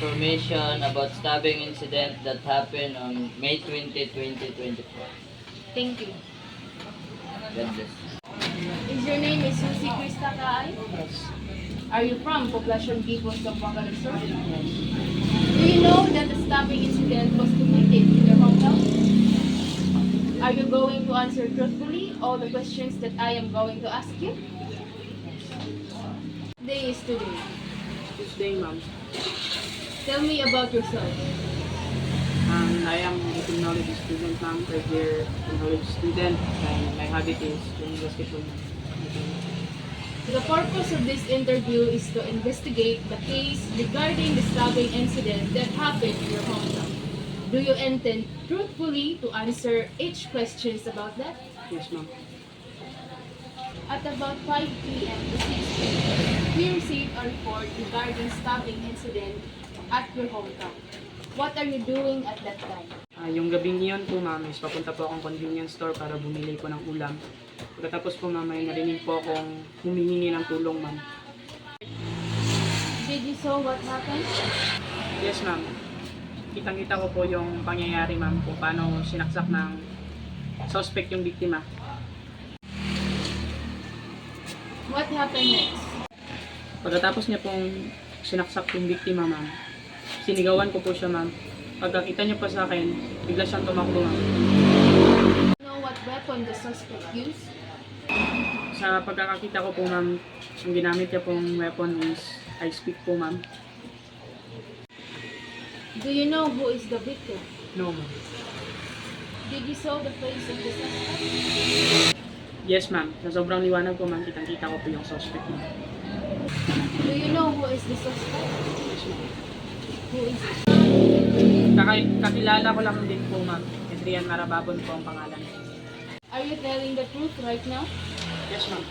information about stabbing incident that happened on May 20, 2024. Thank you. God bless. Is your name is Susie Krista Kaay? Yes. Are you from Poblacion Gipos, Zamboanga del Sur? Do you know that the stabbing incident was committed in your hometown? Are you going to answer truthfully all the questions that I am going to ask you? Day is today. Tuesday, ma'am. Tell me about yourself. I am a technology student, ma'am. Third year technology student. And my habit is playing basketball, ma'am. The purpose of this interview is to investigate the case regarding the stabbing incident that happened in your hometown. Do you intend truthfully to answer each questions about that? Yes, ma'am. At about 5 p.m. to 6 p.m., we received a report regarding stabbing incident at your hometown. What are you doing at that time? Yung gabing iyon po, ma'am, is papunta po akong convenience store para bumili po ng ulam. Pagkatapos po, ma'am, ay narinig po akong humihingi ng tulong, ma'am. Did you saw what happened? Yes, ma'am. Kitang-kita ko po yung pangyayari, ma'am, kung paano sinaksak ng suspect yung biktima. What happened next? Pagkatapos niya pong sinaksak yung biktima, ma'am, sinigawan ko po siya, ma'am. Pagkakita niya pa sa akin, bigla siyang tumakbo, ma'am. Do you know what weapon the suspect used? Sa pagkakakita ko po, ma'am, yung ginamit niya pong weapon is ice pick po, ma'am. Do you know who is the victim? No, ma'am. Did you saw the face of the suspect? Yes, ma'am. Sa sobrang liwanag po, ma'am, kitang-kita ko po yung suspect, ma'am. Do you know who is the suspect? Yes, ma'am. Who is it? Kakilala ko lang din po, ma'am. Adrian Marababon po ang pangalan. Are you telling the truth right now? Yes, ma'am.